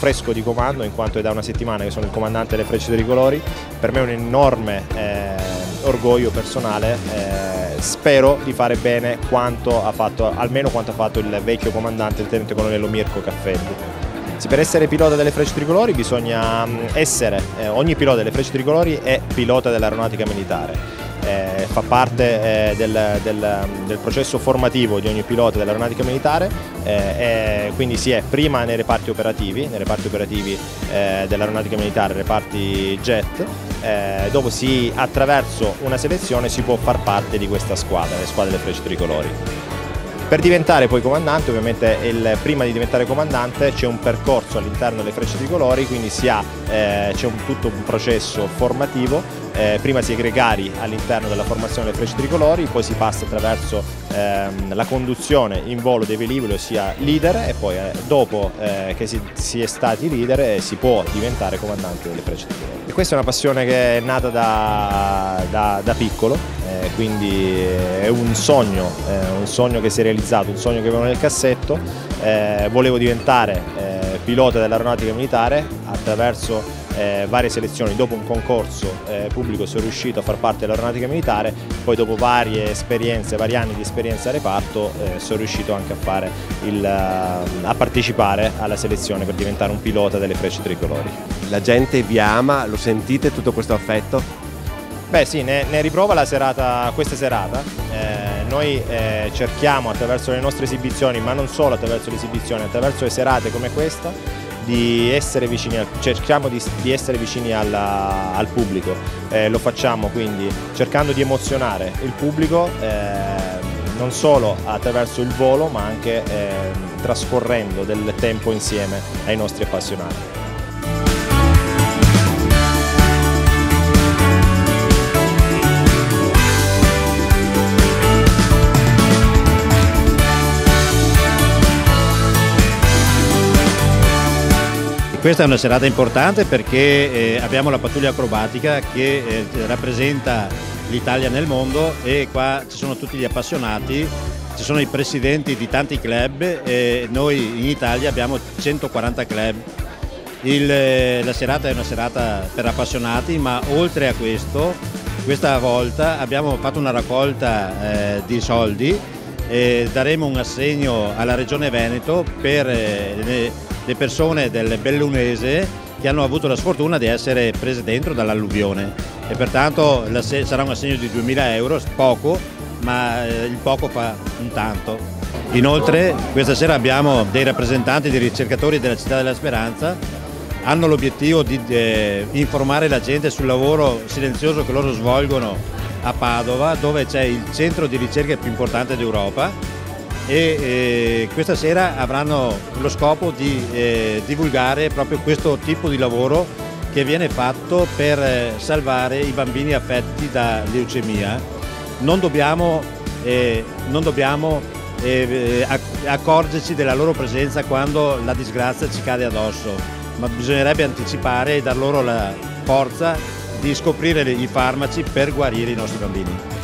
fresco di comando, in quanto è da una settimana che sono il comandante delle Frecce Tricolori. Per me è un enorme orgoglio personale, spero di fare bene almeno quanto ha fatto il vecchio comandante, il tenente colonnello Mirko Caffetti. Sì, per essere pilota delle Frecce Tricolori bisogna ogni pilota delle Frecce Tricolori è pilota dell'aeronautica militare. Fa parte del processo formativo di ogni pilota dell'aeronautica militare, quindi si è prima nei reparti operativi dell'aeronautica militare, reparti jet, dopo attraverso una selezione si può far parte di questa squadra, le squadre delle Frecce Tricolori. Per diventare poi comandante, ovviamente prima di diventare comandante c'è un percorso all'interno delle Frecce Tricolori, quindi c'è tutto un processo formativo. Prima si è gregari all'interno della formazione delle Frecce Tricolori, poi si passa attraverso la conduzione in volo dei velivoli, ossia leader, e poi dopo che si è stati leader si può diventare comandante delle Frecce Tricolori. E questa è una passione che è nata da piccolo, quindi è un sogno che si è realizzato, un sogno che avevo nel cassetto. Volevo diventare pilota dell'aeronautica militare. Attraverso varie selezioni, dopo un concorso pubblico sono riuscito a far parte dell'aeronautica militare, poi dopo vari anni di esperienza a reparto sono riuscito anche a partecipare alla selezione per diventare un pilota delle Frecce Tricolori. La gente vi ama, lo sentite tutto questo affetto? Beh sì, ne riprova questa serata. Noi cerchiamo attraverso le nostre esibizioni, ma non solo attraverso le esibizioni, attraverso le serate come questa, cerchiamo di essere vicini al pubblico. Lo facciamo quindi cercando di emozionare il pubblico, non solo attraverso il volo, ma anche trascorrendo del tempo insieme ai nostri appassionati. Questa è una serata importante perché abbiamo la pattuglia acrobatica che rappresenta l'Italia nel mondo, e qua ci sono tutti gli appassionati, ci sono i presidenti di tanti club, e noi in Italia abbiamo 140 club. La serata è una serata per appassionati, ma oltre a questo, questa volta abbiamo fatto una raccolta di soldi e daremo un assegno alla Regione Veneto per le persone del Bellunese che hanno avuto la sfortuna di essere prese dentro dall'alluvione, e pertanto sarà un assegno di 2000 euro, poco, ma il poco fa un tanto. Inoltre questa sera abbiamo dei rappresentanti, dei ricercatori della Città della Speranza, hanno l'obiettivo di informare la gente sul lavoro silenzioso che loro svolgono a Padova, dove c'è il centro di ricerca più importante d'Europa, e questa sera avranno lo scopo di divulgare proprio questo tipo di lavoro che viene fatto per salvare i bambini affetti da leucemia. Non dobbiamo accorgerci della loro presenza quando la disgrazia ci cade addosso, ma bisognerebbe anticipare e dar loro la forza di scoprire i farmaci per guarire i nostri bambini.